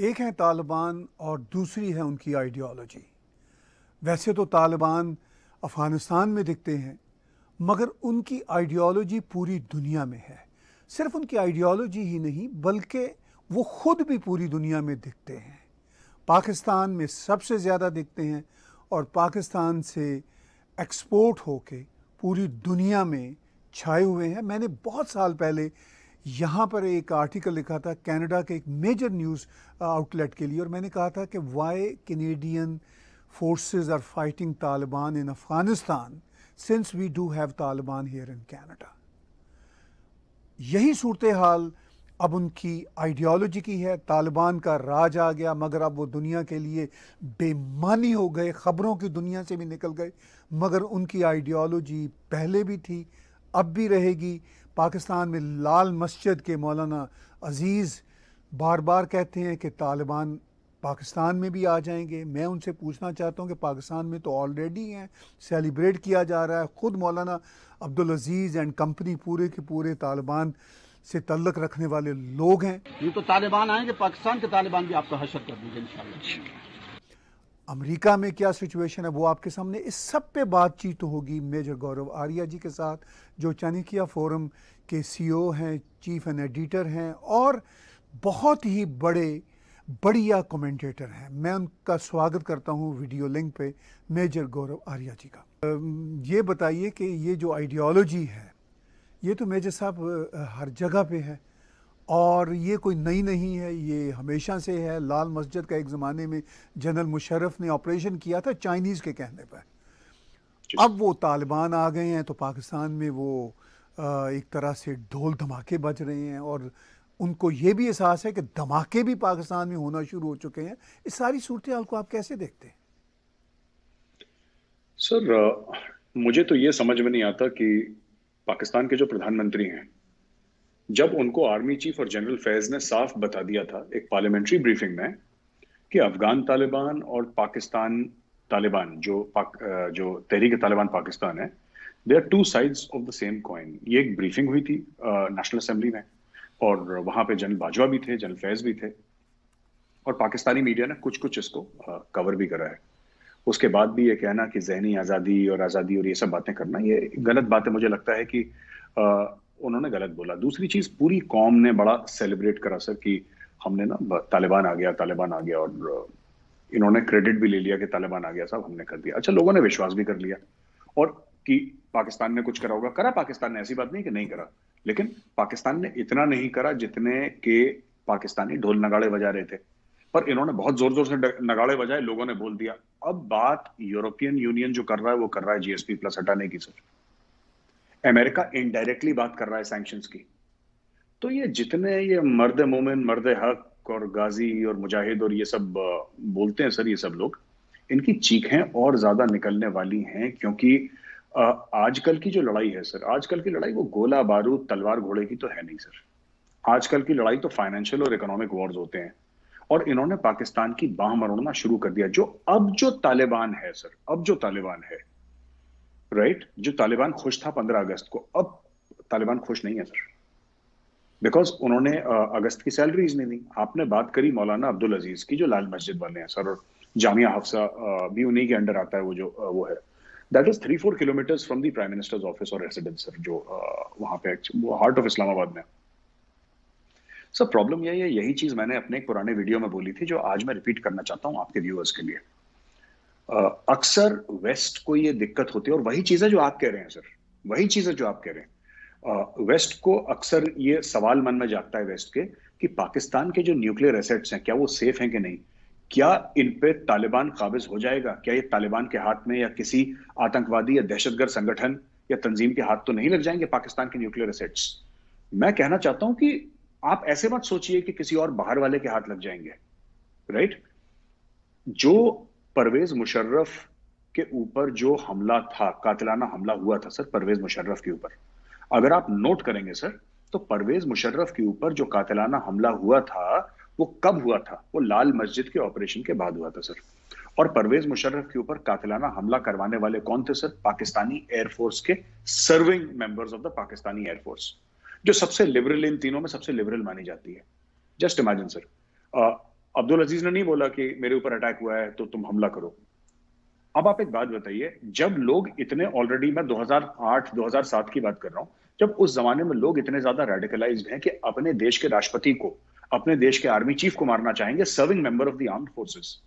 एक है तालिबान और दूसरी है उनकी आइडियोलॉजी। वैसे तो तालिबान अफ़गानिस्तान में दिखते हैं, मगर उनकी आइडियोलॉजी पूरी दुनिया में है। सिर्फ उनकी आइडियोलॉजी ही नहीं, बल्कि वो ख़ुद भी पूरी दुनिया में दिखते हैं। पाकिस्तान में सबसे ज़्यादा दिखते हैं और पाकिस्तान से एक्सपोर्ट होके पूरी दुनिया में छाए हुए हैं। मैंने बहुत साल पहले यहाँ पर एक आर्टिकल लिखा था कनाडा के एक मेजर न्यूज़ आउटलेट के लिए, और मैंने कहा था कि why Canadian forces are fighting Taliban in Afghanistan since we do have Taliban here in Canada. यही सूरत हाल अब उनकी आइडियोलॉजी की है। तालिबान का राज आ गया, मगर अब वो दुनिया के लिए बेमानी हो गए, ख़बरों की दुनिया से भी निकल गए। मगर उनकी आइडियोलॉजी पहले भी थी, अब भी रहेगी। पाकिस्तान में लाल मस्जिद के मौलाना अजीज़ बार बार कहते हैं कि तालिबान पाकिस्तान में भी आ जाएंगे। मैं उनसे पूछना चाहता हूं कि पाकिस्तान में तो ऑलरेडी हैं, सेलिब्रेट किया जा रहा है। ख़ुद मौलाना अब्दुल अजीज़ एंड कंपनी पूरे के पूरे तालिबान से तल्लुक़ रखने वाले लोग हैं। ये तो तालिबान आएंगे, पाकिस्तान के तालिबान भी आपका हशर कर देंगे इंशाअल्लाह। अमेरिका में क्या सिचुएशन है वो आपके सामने। इस सब पे बातचीत होगी मेजर गौरव आर्या जी के साथ, जो चाणक्य फोरम के सीईओ हैं, चीफ एंड एडिटर हैं और बहुत ही बढ़िया कमेंटेटर हैं। मैं उनका स्वागत करता हूं वीडियो लिंक पे मेजर गौरव आर्या जी का। ये बताइए कि ये जो आइडियोलॉजी है ये तो मेजर साहब हर जगह पे है और ये कोई नई नहीं है, ये हमेशा से है। लाल मस्जिद का एक ज़माने में जनरल मुशर्रफ ने ऑपरेशन किया था चाइनीज़ के कहने पर। अब वो तालिबान आ गए हैं तो पाकिस्तान में वो एक तरह से ढोल धमाके बज रहे हैं और उनको ये भी एहसास है कि धमाके भी पाकिस्तान में होना शुरू हो चुके हैं। इस सारी सूरत हाल को आप कैसे देखते हैं? सर, मुझे तो ये समझ में नहीं आता कि पाकिस्तान के जो प्रधानमंत्री हैं, जब उनको आर्मी चीफ और जनरल फैज ने साफ बता दिया था एक पार्लियामेंट्री ब्रीफिंग में कि अफगान तालिबान और पाकिस्तान तालिबान जो तहरीक तालिबान पाकिस्तान है, they are two sides of the same coin. ये एक ब्रीफिंग हुई थी नेशनल असेंबली में और वहां पे जनरल बाजवा भी थे, जनरल फैज भी थे और पाकिस्तानी मीडिया ने कुछ कुछ इसको कवर भी करा है। उसके बाद भी ये कहना कि जहनी आज़ादी और ये सब बातें करना, ये गलत बात है। मुझे लगता है कि उन्होंने गलत बोला। दूसरी चीज, पूरी कौम ने बड़ा सेलिब्रेट करा सर कि हमने ना तालिबान आ गया और इन्होंने क्रेडिट भी ले लिया कि तालिबान आ गया, साहब हमने कर दिया। अच्छा, लोगों ने विश्वास भी कर लिया और कि पाकिस्तान ने कुछ करा होगा। करा पाकिस्तान ने, ऐसी बात नहीं कि नहीं करा, लेकिन पाकिस्तान ने इतना नहीं करा जितने के पाकिस्तानी ढोल नगाड़े बजा रहे थे। पर इन्होंने बहुत जोर जोर से नगाड़े बजाए, लोगों ने बोल दिया। अब बात यूरोपियन यूनियन जो कर रहा है वो कर रहा है जीएसपी प्लस हटाने की सर। अमेरिका इनडायरेक्टली बात कर रहा है सैंक्शंस की। तो ये जितने ये मर्द मोमिन, मर्द हक और गाजी और मुजाहिद और ये सब बोलते हैं सर, ये सब लोग, इनकी चीखें और ज्यादा निकलने वाली हैं। क्योंकि आजकल की जो लड़ाई है सर, आजकल की लड़ाई वो गोला बारूद तलवार घोड़े की तो है नहीं सर। आजकल की लड़ाई तो फाइनेंशियल और इकोनॉमिक वॉर्स होते हैं और इन्होंने पाकिस्तान की बाह मरोड़ना शुरू कर दिया। जो तालिबान है सर, अब जो तालिबान है, राइट, जो तालिबान खुश था 15 अगस्त को, अब तालिबान खुश नहीं है सर, बिकॉज उन्होंने अगस्त की सैलरीज नहीं दी। आपने बात करी मौलाना अब्दुल अजीज की, जो लाल मस्जिद वाले हैं सर, और जामिया हफ्सा भी उन्हीं के अंडर आता है। वो है, that is 3-4 kilometres from the prime minister's office और रेसिडेंस सर, जो वहां पे वो हार्ट ऑफ इस्लामाबाद में। सर प्रॉब्लम यही है, यही चीज मैंने अपने एक पुराने वीडियो में बोली थी, जो आज मैं रिपीट करना चाहता हूं आपके व्यूअर्स के लिए। अक्सर वेस्ट को ये दिक्कत होती है और वही चीज है जो आप कह रहे हैं सर, वही चीज है जो आप कह रहे हैं। वेस्ट को अक्सर ये सवाल मन में जागता है वेस्ट के कि पाकिस्तान के जो न्यूक्लियर एसेट्स हैं, क्या वो सेफ हैं कि नहीं? क्या इन पे तालिबान काबिज हो जाएगा? क्या ये तालिबान के हाथ में या किसी आतंकवादी या दहशतगर्द संगठन या तंजीम के हाथ तो नहीं लग जाएंगे पाकिस्तान के न्यूक्लियर एसेट्स? मैं कहना चाहता हूं कि आप ऐसे मत सोचिए कि किसी और बाहर वाले के हाथ लग जाएंगे, राइट? जो परवेज मुशर्रफ के ऊपर जो हमला था, कातिलाना हमला हुआ था सर परवेज मुशर्रफ के ऊपर, अगर आप नोट करेंगे सर, तो परवेज मुशर्रफ के ऊपर जो कातिलाना हमला हुआ था वो कब हुआ था? वो लाल मस्जिद के ऑपरेशन के बाद हुआ था सर। और परवेज मुशर्रफ के ऊपर कातिलाना हमला करवाने वाले कौन थे सर? पाकिस्तानी एयरफोर्स के serving members of the Pakistani air force, जो सबसे लिबरल, इन तीनों में सबसे लिबरल मानी जाती है। जस्ट इमेजिन सर, अब्दुल अजीज ने नहीं बोला कि मेरे ऊपर अटैक हुआ है तो तुम हमला करो। अब आप एक बात बताइए, जब लोग इतने ऑलरेडी, मैं 2008 2007 की बात कर रहा हूं, जब उस जमाने में लोग इतने ज्यादा रेडिकलाइज्ड हैं कि अपने देश के राष्ट्रपति को, अपने देश के आर्मी चीफ को मारना चाहेंगे, serving member of the armed forces,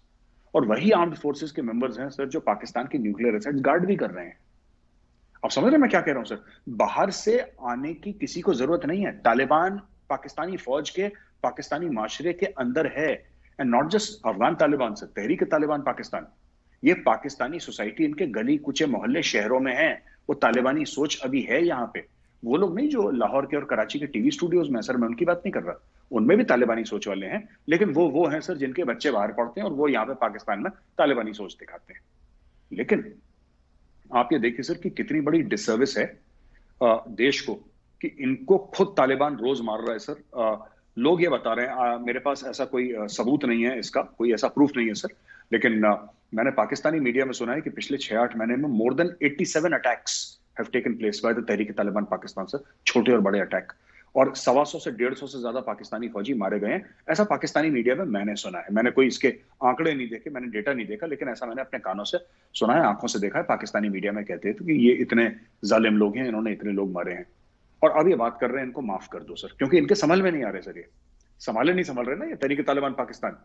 और वही आर्म्ड फोर्सेस के मेंबर्स हैं सर जो पाकिस्तान की न्यूक्लियर एसेट्स गार्ड भी कर रहे हैं। आप समझ रहे हैं मैं क्या कह रहा हूं सर? बाहर से आने की किसी को जरूरत नहीं है। तालिबान पाकिस्तानी फौज के, पाकिस्तानी माशरे के अंदर है, and not just Afghan Taliban sir, Tehreek Taliban Pakistan, ये पाकिस्तानी सोसाइटी, इनके गली कुचे मोहल्ले शहरों में है। वो तालिबानी सोच अभी है यहाँ पे। वो लोग नहीं जो लाहौर के और कराची के टीवी स्टूडियोज में, सर मैं उनकी बात नहीं कर रहा, उनमें भी तालिबानी सोच वाले हैं, लेकिन वो हैं सर जिनके बच्चे बाहर पढ़ते हैं और वो यहाँ पे पाकिस्तान में तालिबानी सोच दिखाते हैं। लेकिन आप ये देखिए सर कि कितनी बड़ी डिसर्विस है देश को कि इनको खुद तालिबान रोज मार रहा है सर। लोग ये बता रहे हैं, मेरे पास ऐसा कोई सबूत नहीं है, इसका कोई ऐसा प्रूफ नहीं है सर, लेकिन मैंने पाकिस्तानी मीडिया में सुना है कि पिछले 6-8 महीने में more than 87 attacks have taken place by the Tehreek Taliban Pakistan sir, छोटे और बड़े अटैक, और 125 से 150 से ज्यादा पाकिस्तानी फौजी मारे गए हैं, ऐसा पाकिस्तानी मीडिया में मैंने सुना है। मैंने कोई इसके आंकड़े नहीं देखे, मैंने डेटा नहीं देखा, लेकिन ऐसा मैंने अपने कानों से सुना है, आंखों से देखा है। पाकिस्तानी मीडिया में कहते हैं तो कि ये इतने जालिम लोग हैं, इन्होंने इतने लोग मारे हैं, और अब ये बात कर रहे हैं इनको माफ कर दो सर, क्योंकि इनके समझ में नहीं आ रहे सर, ये नहीं संभल रहे ना ये तहरीक तालिबान पाकिस्तान।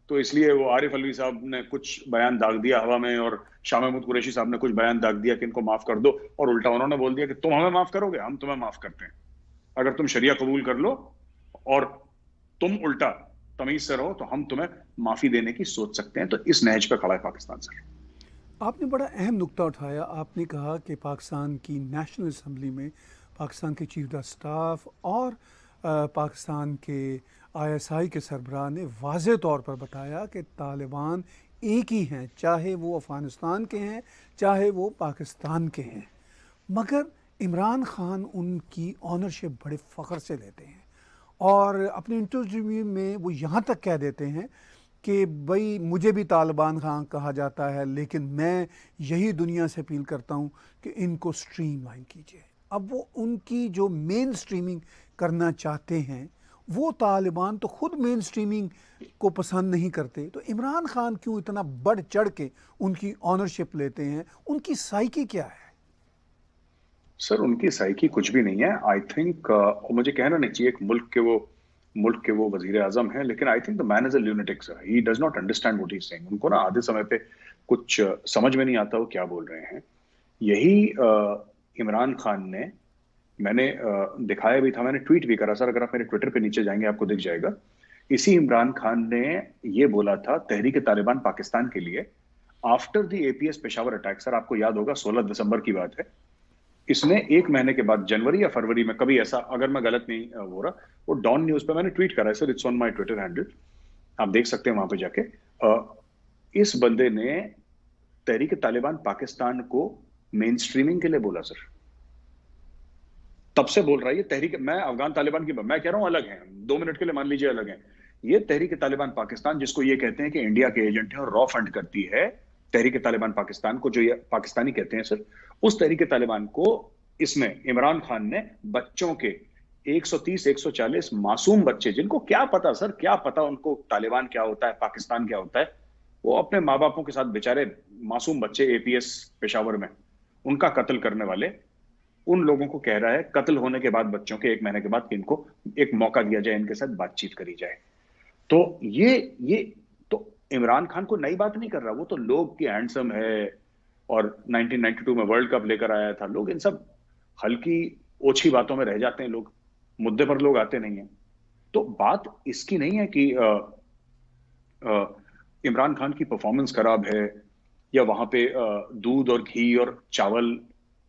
तो इसलिए वो आरिफ अलवी साहब ने कुछ बयान दाग दिया हवा में, और शाह महमूद कुरैशी साहब ने कुछ बयान दाग दिया कि इनको माफ कर दो, और उल्टा उन्होंने बोल दिया कि तुम हमें माफ करोगे, हम तुम्हें माफ करते हैं, अगर तुम शरिया कबूल कर लो और तुम उल्टा तमीज से रहो तो हम तुम्हें माफी देने की सोच सकते हैं। तो इस नहज पे खड़ा है पाकिस्तान सर। आपने बड़ा अहम नुक्ता उठाया। आपने कहा कि पाकिस्तान की नेशनल असम्बली में पाकिस्तान के चीफ ऑफ स्टाफ और पाकिस्तान के ISI के सरबराह ने वाज़े तौर पर बताया कि तालिबान एक ही हैं, चाहे वो अफ़गानिस्तान के हैं चाहे वो पाकिस्तान के हैं। मगर इमरान खान उनकी ऑनरशिप बड़े फ़ख्र से लेते हैं, और अपने इंटरव्यू में वो यहाँ तक कह देते हैं कि भाई मुझे भी तालिबान खान कहा जाता है, लेकिन मैं यही दुनिया से अपील करता हूँ कि इनको स्ट्रीमलाइन कीजिए। अब वो उनकी जो मेन स्ट्रीमिंग करना चाहते हैं, वो तालिबान तो खुद मेन स्ट्रीमिंग को पसंद नहीं करते, तो इमरान खान क्यों इतना बढ़ चढ़ के उनकी ऑनरशिप लेते हैं? उनकी साइकी क्या है? सर उनकी साइकी कुछ भी नहीं है। आई थिंक मुझे कहना नहीं चाहिए, एक मुल्क के वो वजीर आजम है, लेकिन I think the man is a lunatic sir, he does not understand what he is saying. उनको ना आधे समय पे कुछ समझ में नहीं आता वो क्या बोल रहे हैं। यही इमरान खान ने, मैंने दिखाया भी था, मैंने ट्वीट भी करा सर, अगर आप मेरे ट्विटर पे नीचे जाएंगे आपको दिख जाएगा। इसी इमरान खान ने ये बोला था तहरीक तालिबान पाकिस्तान के लिए after the APS Peshawar attack. Sir आपको याद होगा 16 दिसंबर की बात है, इसने 1 महीने के बाद, जनवरी या फरवरी में, कभी ऐसा, अगर मैं गलत नहीं हो रहा, वो डॉन न्यूज पे मैंने ट्वीट करा है sir, it's on my Twitter handle, आप देख सकते हैं वहां पे जाके। इस बंदे ने तहरीक तालिबान पाकिस्तान को मेन स्ट्रीमिंग के लिए बोला सर, तब से बोल रहा है ये तहरीक, मैं अफगान तालिबान की मैं कह रहा हूं अलग है, 2 मिनट के लिए मान लीजिए अलग है, ये तहरीक तालिबान पाकिस्तान जिसको ये कहते हैं कि इंडिया के एजेंट है और रॉ फंड करती है तहरीक तालिबान पाकिस्तान को, जो ये पाकिस्तानी कहते हैं सर, उस तहरीक तालिबान को इसमें इमरान खान ने बच्चों के 130-140 मासूम बच्चे, जिनको क्या पता सर, क्या पता उनको तालिबान क्या होता है, पाकिस्तान क्या होता है, वो अपने माँ बापों के साथ बेचारे मासूम बच्चे APS पेशावर में, उनका कत्ल करने वाले उन लोगों को कह रहा है कत्ल होने के बाद बच्चों के 1 महीने के बाद कि इनको एक मौका दिया जाए, इनके साथ बातचीत करी जाए। तो ये तो इमरान खान को नई बात नहीं कर रहा, वो तो लोग की हैंडसम है और 1992 में वर्ल्ड कप लेकर आया था। लोग इन सब हल्की ओछी बातों में रह जाते हैं, लोग मुद्दे पर लोग आते नहीं है। तो बात इसकी नहीं है कि इमरान खान की परफॉर्मेंस खराब है या वहां पे दूध और घी और चावल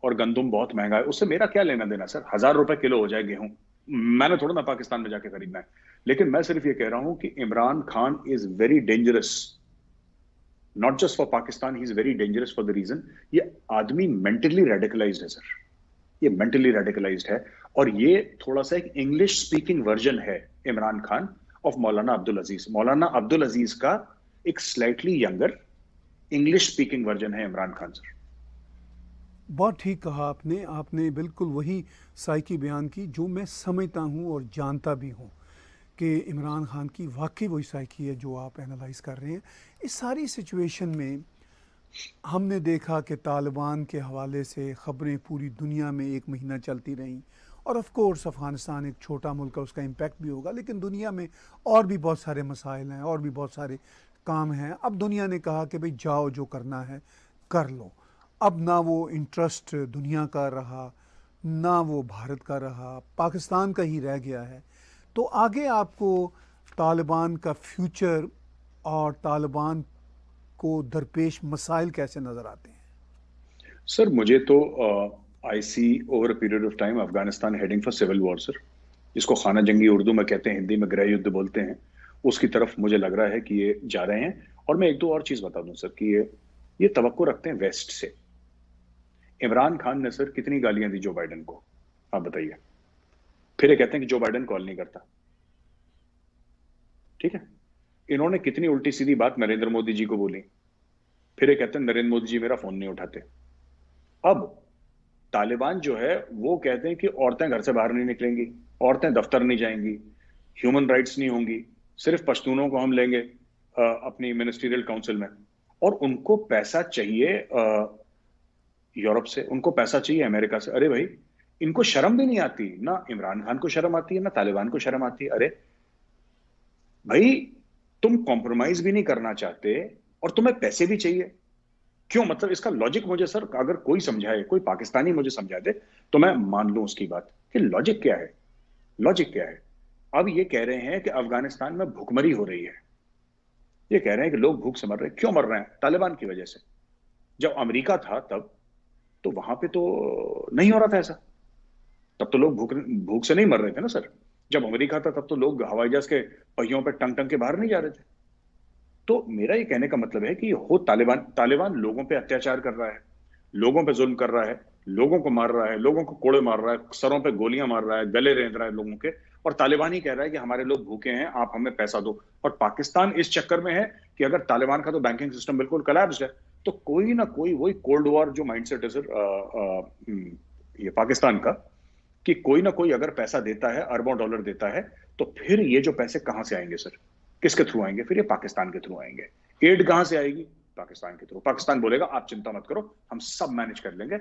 और गंदुम बहुत महंगा है, उससे मेरा क्या लेना देना सर। 1000 रुपए किलो हो जाए गेहूं, मैंने थोड़ा ना पाकिस्तान में जाके खरीदना है। लेकिन मैं सिर्फ ये कह रहा हूं कि Imran Khan is very dangerous, not just for Pakistan, he is very dangerous for the region ये आदमी मेंटली रेडिकलाइज्ड है सर, ये मेंटली रेडिकलाइज्ड है, और ये थोड़ा सा एक इंग्लिश स्पीकिंग वर्जन है इमरान खान ऑफ मौलाना अब्दुल अजीज। मौलाना अब्दुल अजीज का एक slightly younger English speaking version है इमरान खान सर। बहुत ठीक कहा आपने बिल्कुल वही साइकी बयान की जो मैं समझता हूँ और जानता भी हूँ कि इमरान खान की वाकई वही साइकी है जो आप एनालाइज कर रहे हैं। इस सारी सिचुएशन में हमने देखा कि तालिबान के हवाले से ख़बरें पूरी दुनिया में एक महीना चलती रहीं, और ऑफ कोर्स अफ़गानिस्तान एक छोटा मुल्क है, उसका इम्पैक्ट भी होगा, लेकिन दुनिया में और भी बहुत सारे मसाइल हैं और भी बहुत सारे काम हैं। अब दुनिया ने कहा कि भाई जाओ, जो करना है कर लो। अब ना वो इंटरेस्ट दुनिया का रहा, ना वो भारत का रहा, पाकिस्तान का ही रह गया है। तो आगे आपको तालिबान का फ्यूचर और तालिबान को दरपेश मसाइल कैसे नज़र आते हैं? सर मुझे तो I see over a period of time Afghanistan heading for civil war sir, जिसको खाना जंगी उर्दू में कहते हैं, हिंदी में गृह युद्ध बोलते हैं। उसकी तरफ मुझे लग रहा है कि ये जा रहे हैं। और मैं एक दो और चीज बता दूं सर कि ये तवक्को रखते हैं वेस्ट से। इमरान खान ने सर कितनी गालियां दी जो बाइडेन को, आप बताइए। फिर ये कहते हैं कि जो बाइडेन कॉल नहीं करता। ठीक है, इन्होंने कितनी उल्टी सीधी बात नरेंद्र मोदी जी को बोली। फिर ये कहते हैं नरेंद्र मोदी जी मेरा फोन नहीं उठाते। अब तालिबान जो है वो कहते हैं कि औरतें घर से बाहर नहीं निकलेंगी, औरतें दफ्तर नहीं जाएंगी, ह्यूमन राइट्स नहीं होंगी, सिर्फ पश्तूनों को हम लेंगे अपनी मिनिस्ट्रियल काउंसिल में। और उनको पैसा चाहिए यूरोप से, उनको पैसा चाहिए अमेरिका से। अरे भाई, इनको शर्म भी नहीं आती, ना इमरान खान को शर्म आती है ना तालिबान को शर्म आती है। अरे भाई, तुम कॉम्प्रोमाइज भी नहीं करना चाहते और तुम्हें पैसे भी चाहिए, क्यों? मतलब इसका लॉजिक मुझे सर अगर कोई समझाए, कोई पाकिस्तानी मुझे समझा दे तो मैं मान लूं उसकी बात कि लॉजिक क्या है। लॉजिक क्या है? अब ये कह रहे हैं कि अफगानिस्तान में भूखमरी हो रही है। ये कह रहे हैं कि लोग भूख से मर रहे हैं। क्यों मर रहे हैं? तालिबान की वजह से। जब अमेरिका था तब तो वहां पे तो नहीं हो रहा था ऐसा, तब तो लोग भूख भूख से नहीं मर रहे थे ना सर। जब अमेरिका था तब तो लोग हवाई जहाज के पहियों पे टंग टंग के बाहर नहीं जा रहे थे। तो मेरा ये कहने का मतलब है कि हो तालिबान, तालिबान लोगों पे अत्याचार कर रहा है, लोगों पे जुल्म कर रहा है, लोगों को मार रहा है, लोगों को कोड़े मार रहा है, सरों पे गोलियां मार रहा है, गले रेंद रहा है लोगों के। और तालिबान ही कह रहा है कि हमारे लोग भूखे हैं, आप हमें पैसा दो। और पाकिस्तान इस चक्कर में है कि अगर तालिबान का तो बैंकिंग सिस्टम बिल्कुल कोलैप्स्ड है, तो कोई ना कोई वही कोल्ड वॉर जो माइंडसेट है सर ये पाकिस्तान का, कि कोई ना कोई अगर पैसा देता है, अरबों डॉलर देता है, तो फिर ये जो पैसे कहां से आएंगे सर? किसके थ्रू आएंगे? फिर ये पाकिस्तान के थ्रू आएंगे। एड कहां से आएगी? पाकिस्तान के थ्रू। पाकिस्तान बोलेगा आप चिंता मत करो, हम सब मैनेज कर लेंगे।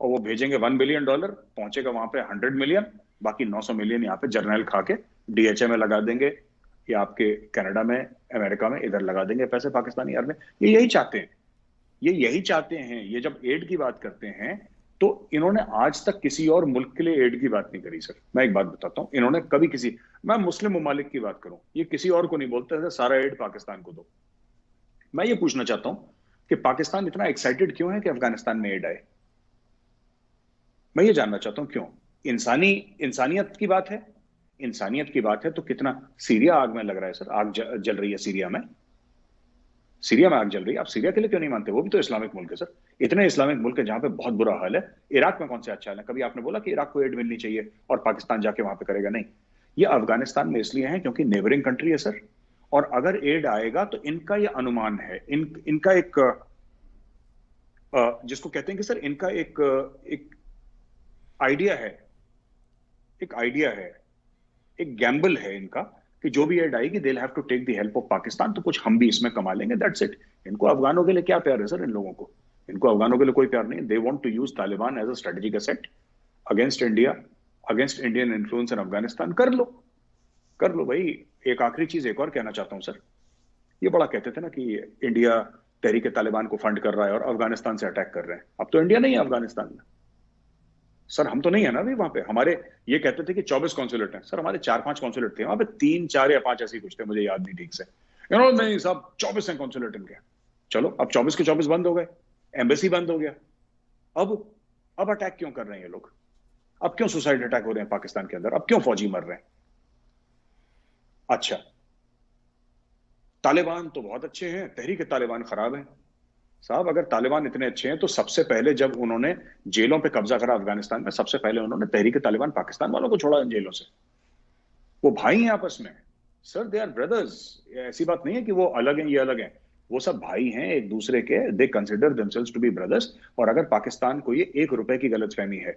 और वो भेजेंगे $1 बिलियन, पहुंचेगा वहां पे 100 मिलियन, बाकी 900 मिलियन यहाँ पे जर्नल खा के डीएचए में लगा देंगे, या आपके कनाडा में, अमेरिका में, इधर लगा देंगे पैसे पाकिस्तानी आर्मी। ये यही चाहते हैं, ये यही चाहते हैं। ये जब एड की बात करते हैं तो इन्होंने आज तक किसी और मुल्क के लिए एड की बात नहीं करी सर। मैं एक बात बताता हूं, इन्होंने कभी किसी, मैं मुस्लिम ममालिक की बात करूं, ये किसी और को नहीं बोलते सारा एड पाकिस्तान को दो। मैं ये पूछना चाहता हूं कि पाकिस्तान इतना एक्साइटेड क्यों है कि अफगानिस्तान में एड आए? मैं ये जानना चाहता हूं क्यों। इंसानियत की बात है, इंसानियत की बात है तो कितना सीरिया आग में लग रहा है सर, आग जल रही है सीरिया में, सीरिया में आग जल रही है। आप सीरिया के लिए क्यों नहीं मानते? वो भी तो इस्लामिक मुल्क है सर। इतने इस्लामिक मुल्क है जहां पे बहुत बुरा हाल है। इराक में कौन से अच्छा हाल है? कभी आपने बोला कि इराक को एड मिलनी चाहिए और पाकिस्तान जाके वहां पे करेगा? नहीं। ये अफगानिस्तान में इसलिए है क्योंकि नेबरिंग कंट्री है सर। और अगर एड आएगा तो इनका ये अनुमान है, इनका एक जिसको कहते हैं कि सर इनका एक आइडिया है, एक आइडिया है, एक गैम्बल है इनका, कि जो भी एड आएगी they'll have to take the help of Pakistan, तो कुछ हम भी इसमें कमा लेंगे, दैट्स इट। इनको अफगानों के लिए क्या प्यार है सर? इन लोगों को, इनको अफगानों के लिए कोई प्यार नहीं। They want to use Taliban as a strategic asset against India, against Indian influence in Afghanistan. कर लो, कर लो भाई। एक आखिरी चीज एक और कहना चाहता हूं सर, ये बड़ा कहते थे ना कि इंडिया तहरीक तालिबान को फंड कर रहा है और अफगानिस्तान से अटैक कर रहे हैं। अब तो इंडिया नहीं है अफगानिस्तान में सर, हम तो नहीं है ना अभी वहां पे। हमारे ये कहते थे कि 24 कॉन्सुलेट हैं सर, हमारे 4-5 कॉन्सुलेट थे वहां पे, 3, 4 या 5 ऐसे कुछ थे, मुझे याद नहीं ठीक से। नहीं साहब 24 हैं कॉन्सुलेट इनके। चलो अब 24 के 24 बंद हो गए, एम्बेसी बंद हो गया। अब अटैक क्यों कर रहे हैं ये लोग? अब क्यों सुसाइड अटैक हो रहे हैं पाकिस्तान के अंदर? अब क्यों फौजी मर रहे हैं? अच्छा, तालिबान तो बहुत अच्छे हैं, तहरीक तालिबान खराब है। साहब अगर तालिबान इतने अच्छे हैं तो सबसे पहले जब उन्होंने जेलों पे कब्जा करा अफगानिस्तान में, सबसे पहले उन्होंने तहरीक तालिबान पाकिस्तान वालों को छोड़ा इन जेलों से। वो भाई हैं आपस में सर, दे आर ब्रदर्स। ऐसी बात नहीं है कि वो अलग हैं ये अलग हैं, वो सब भाई हैं एक दूसरे के। They consider themselves to be brothers. और अगर पाकिस्तान को ये 1 रुपए की गलतफहमी है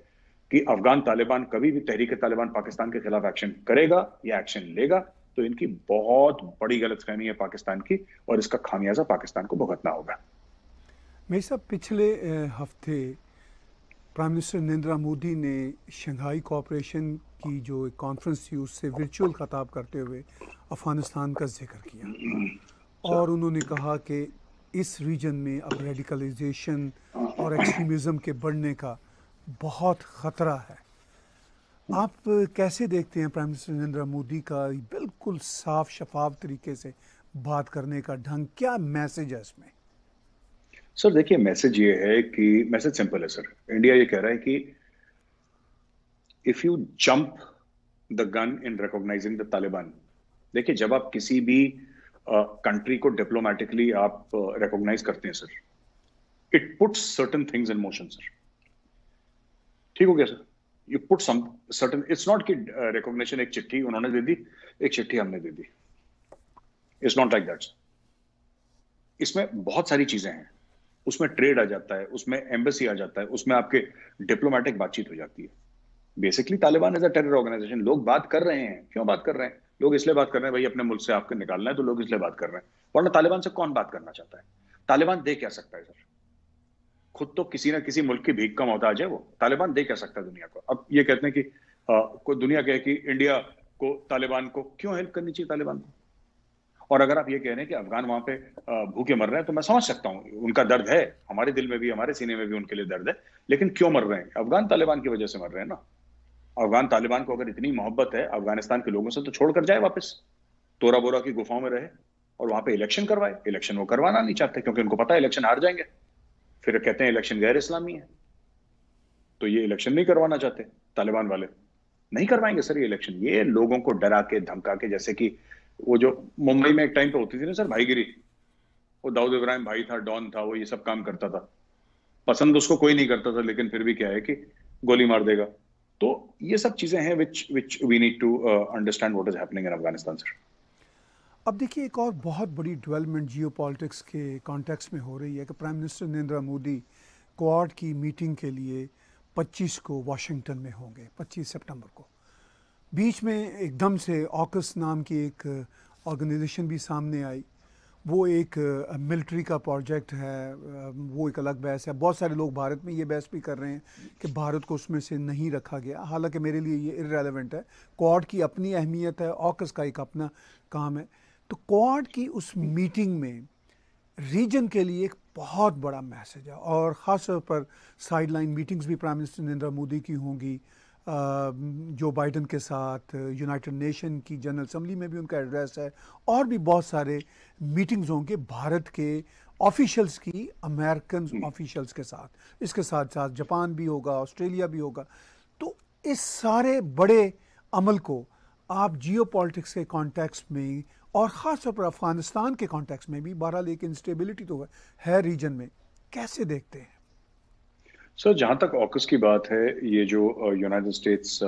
कि अफगान तालिबान कभी भी तहरीक तालिबान पाकिस्तान के खिलाफ एक्शन करेगा या एक्शन लेगा, तो इनकी बहुत बड़ी गलतफहमी है पाकिस्तान की, और इसका खामियाजा पाकिस्तान को भुगतना होगा। मेरे साहब, पिछले हफ्ते प्राइम मिनिस्टर नरेंद्र मोदी ने शंघाई कोऑपरेशन की जो एक कॉन्फ्रेंस थी उससे वर्चुअल खिताब करते हुए अफ़गानिस्तान का जिक्र किया और उन्होंने कहा कि इस रीजन में अब रेडिकलाइजेशन और एक्सट्रीमिज़म के बढ़ने का बहुत ख़तरा है। आप कैसे देखते हैं प्राइम मिनिस्टर नरेंद्र मोदी का बिल्कुल साफ शफाफ तरीके से बात करने का ढंग? क्या मैसेज है इसमें? सर देखिए, मैसेज ये है कि मैसेज सिंपल है सर। इंडिया ये कह रहा है कि if you jump the gun in recognising the Taliban, देखिए जब आप किसी भी कंट्री को डिप्लोमेटिकली आप रिकॉग्नाइज करते हैं sir, it puts certain things in motion sir. ठीक हो गया sir? You put some certain, it's not कि रिकॉग्निशन एक चिट्ठी उन्होंने दे दी, एक चिट्ठी हमने दे दी, इट्स नॉट लाइक दैट। इसमें बहुत सारी चीजें हैं, उसमें ट्रेड आ जाता है, उसमें एम्बेसी आ जाता है, उसमें आपके डिप्लोमेटिक बातचीत हो जाती है। Basically Taliban is a terror organization. लोग बात कर रहे हैं, क्यों बात कर रहे हैं? लोग इसलिए बात कर रहे हैं भाई अपने मुल्क से आपको निकालना है, तो लोग इसलिए बात कर रहे हैं, वरना तालिबान से कौन बात करना चाहता है? तालिबान दे क्या सकता है सर? खुद तो किसी ना किसी मुल्क की भीख का मोहताज है वो। तालिबान दे क्या सकता है दुनिया को? अब ये कहते हैं कि कोई दुनिया कहे कि इंडिया को तालिबान को क्यों हेल्प करनी चाहिए तालिबान को। और अगर आप ये कह रहे हैं कि अफगान वहां पे भूखे मर रहे हैं, तो मैं समझ सकता हूँ, उनका दर्द है, हमारे दिल में भी, हमारे सीने में भी उनके लिए दर्द है, लेकिन क्यों मर रहे हैं? अफगान तालिबान की वजह से मर रहे हैं ना। अफगान तालिबान को अगर इतनी मोहब्बत है अफगानिस्तान के लोगों से, तो छोड़कर जाए वापस, तोरा बोरा की गुफाओं में रहे और वहां पे इलेक्शन करवाए। इलेक्शन वो करवाना नहीं चाहते क्योंकि उनको पता है इलेक्शन हार जाएंगे, फिर कहते हैं इलेक्शन गैर इस्लामी है, तो ये इलेक्शन नहीं करवाना चाहते तालिबान वाले। नहीं करवाएंगे सर ये इलेक्शन। ये लोगों को डरा के धमका के, जैसे कि वो जो मुंबई में एक टाइम पे होती थी ना सर भाईगिरी, वो दाऊद इब्राहिम भाई था, डॉन था, वो ये सब काम करता था, पसंद उसको कोई नहीं करता था, लेकिन फिर भी क्या है कि गोली मार देगा। तो ये सब चीजें हैं which we need to understand what is happening in Afghanistan sir. अब देखिए, एक और बहुत बड़ी डेवलपमेंट जियोपॉलिटिक्स के कॉन्टेक्स्ट में हो रही है कि prime minister Narendra Modi quad की मीटिंग के लिए 25 को वाशिंगटन में होंगे, 25 सितंबर को। बीच में एकदम से ऑकस नाम की एक ऑर्गेनाइजेशन भी सामने आई। वो एक मिलिट्री का प्रोजेक्ट है, वो एक अलग बहस है। बहुत सारे लोग भारत में ये बहस भी कर रहे हैं कि भारत को उसमें से नहीं रखा गया, हालांकि मेरे लिए ये इररेलेवेंट है। क्वाड की अपनी अहमियत है, ऑकस का एक अपना काम है। तो क्वाड की उस मीटिंग में रीजन के लिए एक बहुत बड़ा मैसेज है, और ख़ास तौर पर साइडलाइन मीटिंग्स भी प्राइम मिनिस्टर नरेंद्र मोदी की होंगी जो बाइडन के साथ। यूनाइटेड नेशन की जनरल असम्बली में भी उनका एड्रेस है, और भी बहुत सारे मीटिंग्स होंगे भारत के ऑफिशियल्स की अमेरिकन ऑफिशियल्स के साथ। इसके साथ साथ जापान भी होगा, ऑस्ट्रेलिया भी होगा। तो इस सारे बड़े अमल को आप जियोपॉलिटिक्स के कॉन्टेक्स्ट में, और ख़ास तौर पर अफ़गानिस्तान के कॉन्टेक्स्ट में भी, बहरहाल एक इंस्टेबिलिटी तो है रीजन में, कैसे देखते हैं? सर जहां तक ऑकस की बात है, ये जो यूनाइटेड स्टेट्स,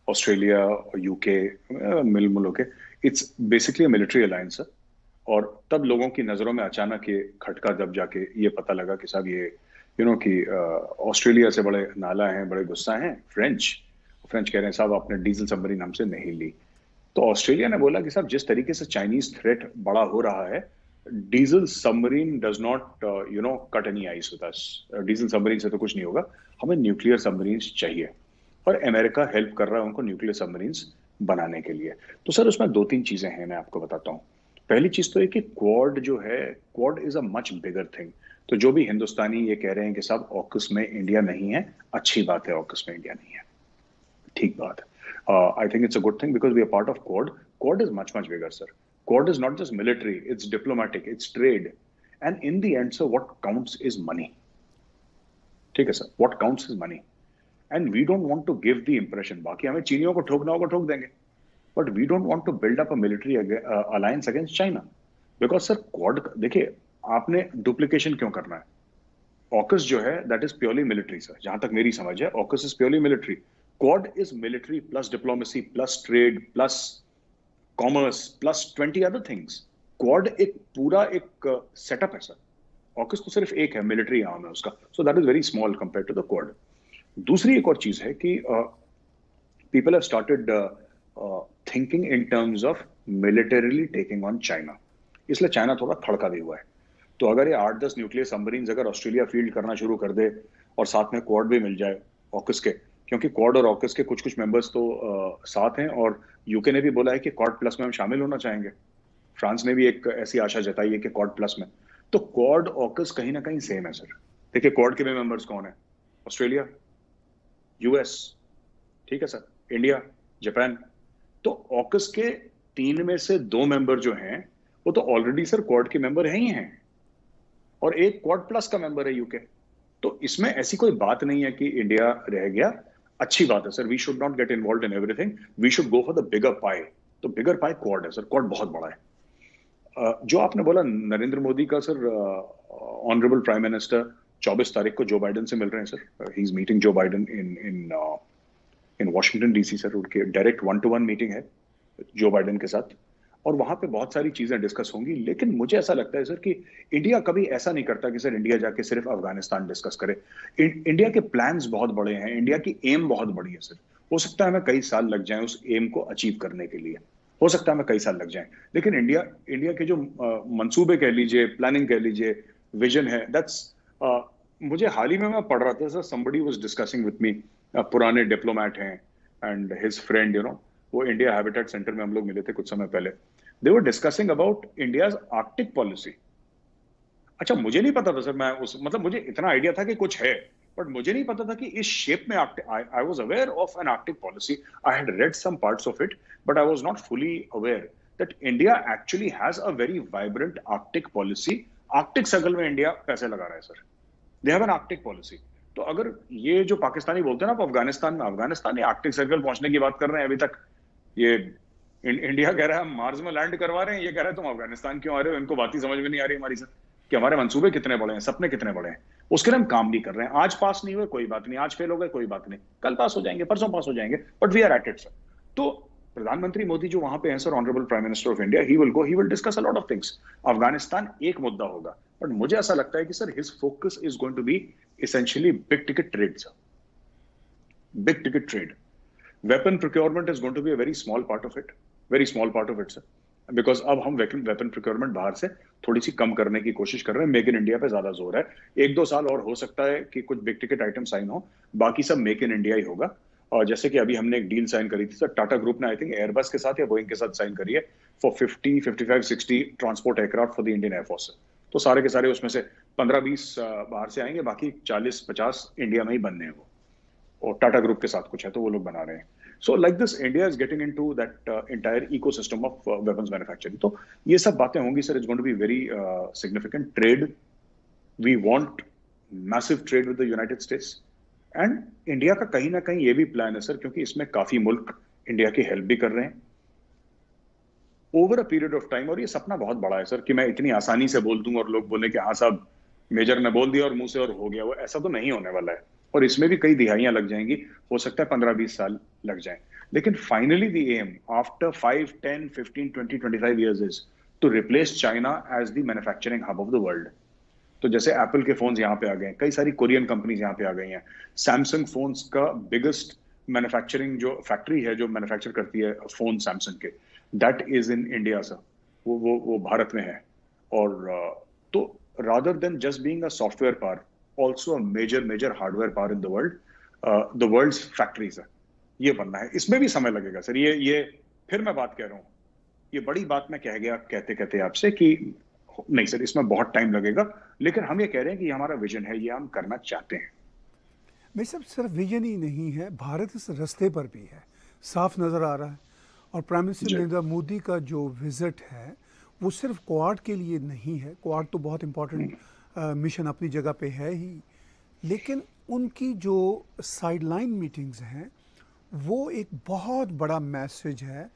ऑस्ट्रेलिया, यूके, मिल मुल्क है, इट्स बेसिकली मिलिट्री अलायंस है। और तब लोगों की नज़रों में अचानक ये खटका जब जाके ये पता लगा कि साहब ये कि ऑस्ट्रेलिया से बड़े नाला हैं, बड़े गुस्सा हैं फ्रेंच कह रहे हैं साहब आपने डीजल सबमरीन हमसे नहीं ली। तो ऑस्ट्रेलिया ने बोला कि साहब जिस तरीके से चाइनीज थ्रेट बड़ा हो रहा है, diesel submarine does not cut any ice with us. Diesel submarine से तो कुछ नहीं होगा, हमें न्यूक्लियर सबमरीन चाहिए, और अमेरिका हेल्प कर रहा है उनको न्यूक्लियर सबमरीन्स बनाने के लिए। तो सर उसमें 2-3 चीजें हैं, मैं आपको बताता हूँ। पहली चीज तो है कि क्वाड जो है, quad is a much bigger thing. तो जो भी हिंदुस्तानी ये कह रहे हैं कि साहब ऑकस में इंडिया नहीं है, अच्छी बात है, ऑकस में इंडिया नहीं है, ठीक बात है। I think it's a good thing because we are part of Quad. Quad is much bigger, sir. Quad is not just military; it's diplomatic, it's trade, and in the end, sir, what counts is money. ठीक है sir, what counts is money, and we don't want to give the impression. बाकी हमें चीनियों को ठोकना होगा ठोक देंगे, but we don't want to build up a military alliance against China, because sir, Quad देखिए आपने duplication क्यों करना है? AUKUS जो है, that is purely military, sir. जहां तक मेरी समझ है, AUKUS is purely military. Quad is military plus diplomacy plus trade plus commerce plus 20 other things. Quad एक पूरा एक सेटअप है सर। AUKUS तो सिर्फ एक है, मिलिट्री आर्म है उसका, so that is very small compared to the Quad. दूसरी एक और चीज है कि people have started thinking in terms of militarily taking on China, इसलिए चाइना थोड़ा खड़का भी हुआ है। तो अगर ये 8-10 न्यूक्लियर सबमरीन्स अगर ऑस्ट्रेलिया फील्ड करना शुरू कर दे और साथ में क्वाड भी मिल जाए ऑकस के, क्योंकि क्वाड और ऑकस के कुछ कुछ मेंबर्स तो साथ हैं, और यूके ने भी बोला है कि क्वाड प्लस में हम शामिल होना चाहेंगे। फ्रांस ने भी एक ऐसी आशा जताई है कि क्वाड प्लस में। तो क्वाड ऑकस कहीं ना कहीं सेम है सर। देखिए क्वाड के भी मेंबर्स कौन है? ऑस्ट्रेलिया, यूएस, ठीक है सर, इंडिया, जापान। तो ऑकस के 3 में से 2 मेंबर जो हैं वो तो ऑलरेडी सर क्वाड के मेंबर हैं ही हैं, और एक क्वाड प्लस का मेंबर है यूके। तो इसमें ऐसी कोई बात नहीं है कि इंडिया रह गया। अच्छी बात है sir, we should not get involve in everything, we should go for the bigger pie. तो बिगर पाई क्वाड है सर, क्वाड बहुत बड़ा है। जो आपने बोला नरेंद्र मोदी का सर, ऑनरेबल प्राइम मिनिस्टर 24 तारीख को जो बाइडेन से मिल रहे हैं sir. He is meeting Joe Biden in Washington DC sir. उनके डायरेक्ट 1-to-1 मीटिंग है जो बाइडेन के साथ, और वहां पे बहुत सारी चीजें डिस्कस होंगी। लेकिन मुझे ऐसा लगता है सर कि इंडिया कभी ऐसा नहीं करता कि सर इंडिया जाके सिर्फ अफगानिस्तान डिस्कस करे। इंडिया के प्लान्स बहुत बड़े हैं, इंडिया की एम बहुत बड़ी है सर। हो सकता है हमें कई साल लग जाए उस एम को अचीव करने के लिए, हो सकता है हमें कई साल लग जाए, लेकिन इंडिया के जो मंसूबे कह लीजिए, प्लानिंग कह लीजिए, विजन है, दैट्स मुझे हाल ही में मैं पढ़ रहा था sir, somebody was discussing with me, पुराने डिप्लोमेट हैं एंड हिज फ्रेंड, वो इंडिया हैबिटेट सेंटर में हम लोग मिले थे कुछ समय पहले। They were discussing about India's Arctic policy. अच्छा, मुझे नहीं पता था सर, मैं उस मतलब मुझे इतना आइडिया था कि कुछ है, बट मुझे नहीं पता था कि इस शेप में I was aware of an Arctic policy, I had read some parts of it, but I was not fully aware that India actually has a very vibrant Arctic policy. Arctic circle में India पैसे लगा रहा है sir, they have an Arctic policy. तो अगर ये जो पाकिस्तानी बोलते हैं ना अफगानिस्तान में आर्कटिक सर्कल पहुंचने की बात कर रहे हैं, अभी तक ये इंडिया कह रहा है हम मार्स में लैंड करवा रहे हैं, ये कह रहा है तुम अफगानिस्तान क्यों आ रहे हो। इनको बात ही समझ में नहीं आ रही हमारी सर, कि हमारे मंसूबे कितने बड़े हैं, सपने कितने बड़े हैं, उसके लिए हम काम नहीं कर रहे हैं। आज पास नहीं हुए कोई बात नहीं, आज फेल हो गए कोई बात नहीं, कल पास हो जाएंगे, परसों पास हो जाएंगे, but we are at it sir. तो प्रधानमंत्री मोदी जो वहां पे हैं sir, honourable prime minister of India, he will discuss a lot of things. Afghanistan एक मुद्दा होगा, बट मुझे ऐसा लगता है कि sir his focus is going to be essentially big ticket trade sir, big ticket trade. Weapon procurement is going to be a very small part of it sir, because अब हम weapon procurement बाहर से थोड़ी सी कम करने की कोशिश कर रहे हैं, मेक इन इंडिया पे ज्यादा जोर है। 1-2 साल और हो सकता है कि कुछ बिग टिकट आइटम साइन हो, बाकी सब मेक इन इंडिया ही होगा। और जैसे कि अभी हमने एक डील साइन करी थी सर, टाटा ग्रुप ने आई थिंक एयरबस के साथ या बोइंग के साथ साइन करी है for 50, 55, 60 transport aircraft for the Indian air force. तो सारे के सारे उसमें से 15-20 बाहर से आएंगे, बाकी 40-50 इंडिया में ही बनने हैं वो, और टाटा ग्रुप के साथ कुछ है तो वो लोग बना रहे हैं। So like this India is getting into that entire ecosystem of weapons manufacturing. तो ये सब बातें होंगी sir, it's going to be very significant trade. We want massive trade with the United States, and India का कहीं ना कहीं ये भी प्लान है सर, क्योंकि इसमें काफी मुल्क इंडिया की हेल्प भी कर रहे हैं over a period of time. और ये सपना बहुत बड़ा है सर कि मैं इतनी आसानी से बोल दूं और लोग बोले कि हाँ साहब मेजर ने बोल दिया और मुंह से और हो गया, वो ऐसा तो नहीं होने वाला है। और इसमें भी कई दिहाइयां लग जाएंगी, हो सकता है 15-20 साल लग जाएं, लेकिन finally the aim after 5, 10, 15, 20, 25 years is to replace China as the manufacturing hub of the world. तो जैसे एप्पल के फोन्स यहाँ पे आ गए, कई सारी कोरियन कंपनीज यहाँ पे आ गई हैं। सैमसंग फोन्स का बिगेस्ट मैन्युफैक्चरिंग जो फैक्ट्री है जो मैन्युफैक्चर करती है फोन सैमसंग के, that is in India sir, वो भारत में है। और तो rather than just being a software power, also a major hardware power in the world, the world's factories है, ये बनना है। इसमें भी समय लगेगा सर, ये फिर मैं बात कह रहा हूँ, ये बड़ी बात मैं कह गया कहते कहते आपसे कि नहीं सर इसमें बहुत टाइम लगेगा, लेकिन हम ये कह रहे हैं कि ये हमारा विजन है, ये हम करना चाहते हैं। भाई साहब, सिर्फ विजन ही नहीं है, भारत इस रास्ते पर भी है, साफ नज़र आ रहा है। और प्राइम मिनिस्टर नरेंद्र मोदी का जो विजिट है वो सिर्फ क्वाड के लिए नहीं है, क्वाड तो बहुत इम्पोर्टेंट मिशन अपनी जगह पे है ही, लेकिन उनकी जो साइडलाइन मीटिंग्स हैं वो एक बहुत बड़ा मैसेज है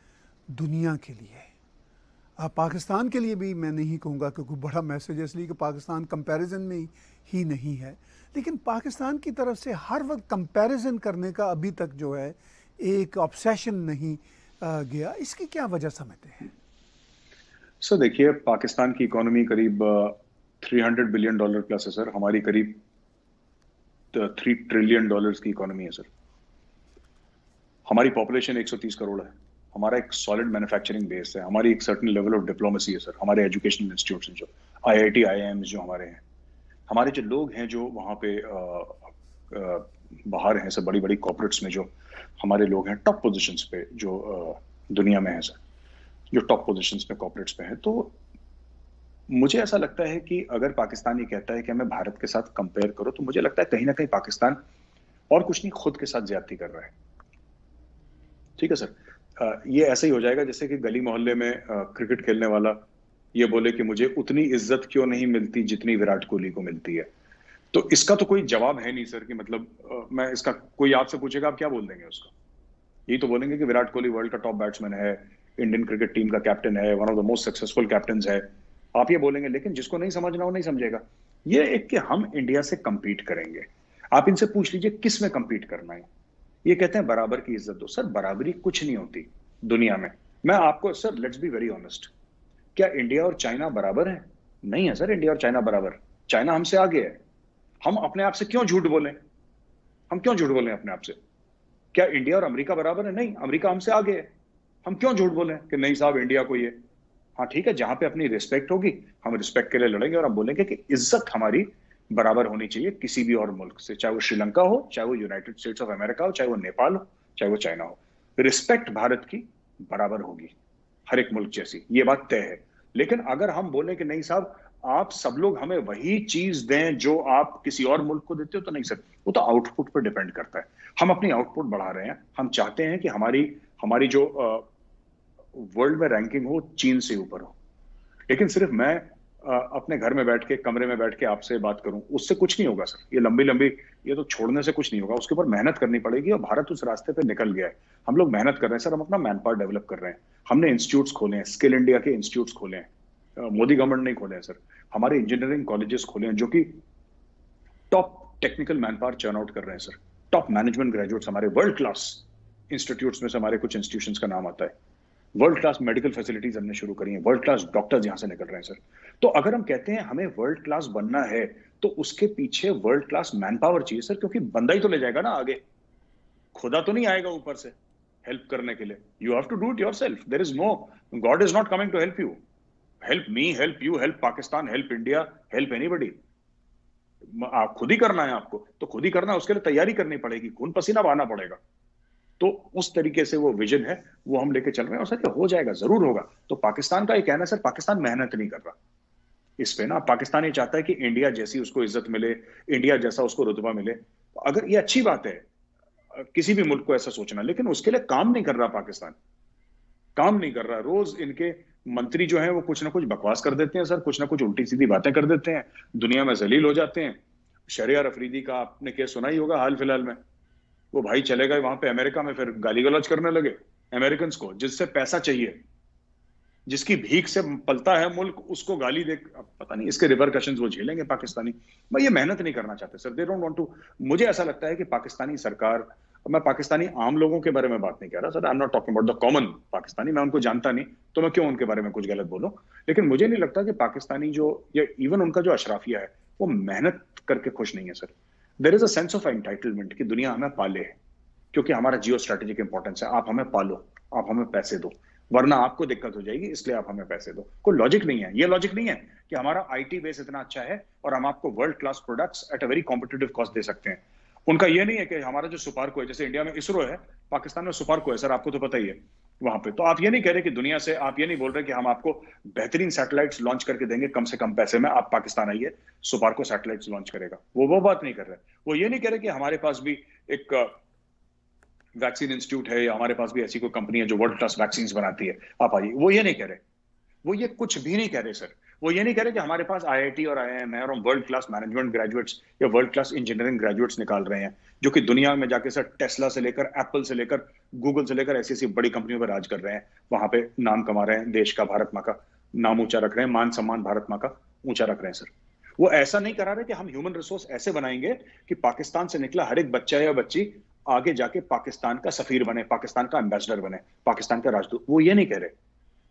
दुनिया के लिए। पाकिस्तान के लिए भी मैं नहीं कहूँगा कि कोई बड़ा मैसेज है, इसलिए कि पाकिस्तान कंपैरिजन में ही नहीं है, लेकिन पाकिस्तान की तरफ से हर वक्त कंपैरिजन करने का अभी तक जो है एक ऑब्सेशन नहीं गया। इसकी क्या वजह समझते हैं? सर देखिए, पाकिस्तान की इकोनॉमी करीब $300 बिलियन प्लस है सर, हमारी करीब $3 ट्रिलियन की इकोनॉमी है सर। हमारी पॉपुलेशन 130 करोड़ है, हमारा एक सॉलिड मैन्युफैक्चरिंग बेस है, हमारी एक सर्टेन लेवल ऑफ डिप्लोमेसी है सर, हमारे एजुकेशनल इंस्टीट्यूट्स हैं जो IIT IIMs जो हमारे हैं, हमारे जो लोग हैं जो वहाँ पे बाहर हैं सर, बड़ी बड़ी कॉर्पोरेट्स में जो हमारे लोग हैं टॉप पोजीशंस पे जो दुनिया में है सर, जो टॉप पोजीशंस पे कॉर्पोरेट्स पे हैं। तो मुझे ऐसा लगता है कि अगर पाकिस्तान ये कहता है कि हमें भारत के साथ कंपेयर करो, तो मुझे लगता है कहीं ना कहीं पाकिस्तान और कुछ नहीं, खुद के साथ ज्यादती कर रहा है। ठीक है सर, ये ऐसे ही हो जाएगा जैसे कि गली मोहल्ले में क्रिकेट खेलने वाला ये बोले कि मुझे उतनी इज्जत क्यों नहीं मिलती जितनी विराट कोहली को मिलती है। तो इसका तो कोई जवाब है नहीं सर कि मतलब मैं इसका, कोई आपसे पूछेगा आप क्या बोल देंगे उसका? यही तो बोलेंगे कि विराट कोहली वर्ल्ड का टॉप बैट्समैन है, इंडियन क्रिकेट टीम का कैप्टन है, one of the most successful captain है, आप ये बोलेंगे। लेकिन जिसको नहीं समझना वो नहीं समझेगा। ये एक कि हम इंडिया से कंपीट करेंगे, आप इनसे पूछ लीजिए किस में कंपीट करना है। ये कहते हैं बराबर की इज्जत दो। सर बराबरी कुछ नहीं होती दुनिया में। मैं आपको sir, let's be very honest, क्या इंडिया और चाइना बराबर है? नहीं है सर, इंडिया और चाइना बराबर। चाइना हमसे आगे है। हम अपने आप से क्यों झूठ बोलें? हम क्यों झूठ बोलें अपने आप से? क्या इंडिया और अमेरिका बराबर है? नहीं, अमेरिका हमसे आगे है। हम क्यों झूठ बोलें कि नहीं साहब इंडिया को ये? हाँ ठीक है, जहां पे अपनी रिस्पेक्ट होगी हम रिस्पेक्ट के लिए लड़ेंगे और हम बोलेंगे कि इज्जत हमारी बराबर होनी चाहिए किसी भी और मुल्क से, चाहे वो श्रीलंका हो, चाहे वो यूनाइटेड स्टेट्स ऑफ अमेरिका हो, चाहे वो नेपाल हो, चाहे वो चाइना हो। रिस्पेक्ट भारत की बराबर होगी हर एक मुल्क जैसी, ये बात तय है। लेकिन अगर हम बोले कि नहीं साहब आप सब लोग हमें वही चीज दें जो आप किसी और मुल्क को देते हो, तो नहीं सर, वो तो आउटपुट पर डिपेंड करता है। हम अपनी आउटपुट बढ़ा रहे हैं, हम चाहते हैं कि हमारी जो वर्ल्ड में रैंकिंग हो चीन से ऊपर हो। लेकिन सिर्फ मैं अपने घर में बैठ के, कमरे में बैठ के आपसे बात करूं, उससे कुछ नहीं होगा सर। ये लंबी लंबी, ये तो छोड़ने से कुछ नहीं होगा, उसके ऊपर मेहनत करनी पड़ेगी और भारत उस रास्ते पे निकल गया है। हम लोग मेहनत कर रहे हैं सर, हम अपना मैन पावर डेवलप कर रहे हैं। हमने इंस्टीट्यूट्स खोले हैं, स्किल इंडिया के इंस्टीट्यूट्स खोले हैं, मोदी गवर्नमेंट ने खोले हैं सर। हमारे इंजीनियरिंग कॉलेजेस खोले हैं जो कि top technical man power churn out कर रहे हैं सर। टॉप मैनेजमेंट ग्रेजुएट्स हमारे वर्ल्ड क्लास इंस्टीट्यूट्स में से हमारे कुछ इंस्टीट्यूशंस का नाम आता है। वर्ल्ड क्लास मेडिकल फैसिलिटीज हमने शुरू करी हैं, वर्ल्ड क्लास डॉक्टर्स यहां से निकल रहे हैं सर। तो अगर हम कहते हैं हमें वर्ल्ड क्लास बनना है, तो उसके पीछे वर्ल्ड क्लास मैन पावर चाहिए सर, क्योंकि बंदा ही तो ले जाएगा ना आगे, खुदा तो नहीं आएगा ऊपर से हेल्प करने के लिए। You have to do it yourself. There is no, God is not coming to help you. Help me, help you, help Pakistan, help India, help anybody. आप खुद ही करना है आपको, तो खुद ही करना है, उसके लिए तैयारी करनी पड़ेगी, खून पसीना बहाना पड़ेगा। तो उस तरीके से वो विजन है, वो हम लेके चल रहे हैं और सर ये हो जाएगा, जरूर होगा। तो पाकिस्तान का ये कहना है सर, पाकिस्तान मेहनत नहीं कर रहा इस पे ना। पाकिस्तान ये चाहता है कि इंडिया जैसी उसको इज्जत मिले, इंडिया जैसा उसको रुतबा मिले। तो अगर ये अच्छी बात है किसी भी मुल्क को ऐसा सोचना, लेकिन उसके लिए काम नहीं कर रहा पाकिस्तान, काम नहीं कर रहा। रोज इनके मंत्री जो हैं वो कुछ ना कुछ बकवास कर देते हैं सर, कुछ ना कुछ उल्टी सीधी बातें कर देते हैं, दुनिया में जलील हो जाते हैं। शहरियार अफरीदी का आपने केस सुना ही होगा हाल फिलहाल में। वो भाई चले गए वहां पे अमेरिका में, फिर गाली गलौज करने लगे अमेरिकन को, जिससे पैसा चाहिए, जिसकी भीख से पलता है मुल्क, उसको गाली दे। पता नहीं इसके रिपरकशंस वो झेलेंगे पाकिस्तानी। मैं ये मेहनत नहीं करना चाहते sir, they don't want to. मुझे ऐसा लगता है कि पाकिस्तानी सरकार, मैं पाकिस्तानी आम लोगों के बारे में बात नहीं कर रहा sir, I am not talking about the common Pakistani, मैं उनको जानता नहीं तो मैं क्यों उनके बारे में कुछ गलत बोलूं। लेकिन मुझे नहीं लगता कि पाकिस्तानी जो, या इवन उनका जो अशराफिया है, वो मेहनत करके खुश नहीं है sir. There is a sense of entitlement कि दुनिया हमें पाले है, क्योंकि हमारा जियो स्ट्रेटेजिक इंपॉर्टेंस है। आप हमें पालो, आप हमें पैसे दो, वरना आपको दिक्कत हो जाएगी, इसलिए आप हमें पैसे दो। कोई लॉजिक नहीं है। ये लॉजिक नहीं है कि हमारा आईटी बेस इतना अच्छा है और हम आपको world class products at a very competitive cost दे सकते हैं। उनका ये नहीं है कि हमारा जो सुपारको है, जैसे इंडिया में इसरो है, पाकिस्तान में सुपारको है सर, आपको तो पता ही है वहां पे। तो आप ये नहीं कह रहे कि दुनिया से, आप ये नहीं बोल रहे कि हम आपको बेहतरीन सैटेलाइट्स लॉन्च करके देंगे कम से कम पैसे में, आप पाकिस्तान आइए सुपारको सैटेलाइट्स लॉन्च करेगा। वो बात नहीं कर रहे। वो ये नहीं कह रहे कि हमारे पास भी एक वैक्सीन इंस्टीट्यूट है या हमारे पास भी ऐसी कोई कंपनी है जो वर्ल्ड क्लास वैक्सीन बनाती है, आप आइए। वो ये नहीं कह रहे, वो ये कुछ भी नहीं कह रहे सर। वो ये नहीं कह रहे कि हमारे पास IIT और IIM है और हम वर्ल्ड क्लास मैनेजमेंट ग्रेजुएट्स या वर्ल्ड क्लास इंजीनियरिंग ग्रेजुएट्स निकाल रहे हैं, जो कि दुनिया में जाके सर टेस्ला से लेकर, एप्पल से लेकर, गूगल से लेकर ऐसी ऐसी बड़ी कंपनियों पर राज कर रहे हैं, वहां पे नाम कमा रहे हैं, देश का, भारत माँ का नाम ऊंचा रख रहे हैं, मान सम्मान भारत माँ का ऊंचा रख रहे हैं सर। वो ऐसा नहीं करा रहे कि हम ह्यूमन रिसोर्स ऐसे बनाएंगे कि पाकिस्तान से निकला हर एक बच्चा या बच्ची आगे जाके पाकिस्तान का सफीर बने, पाकिस्तान का एम्बेसडर बने, पाकिस्तान का राजदूत। वो ये नहीं कह रहे।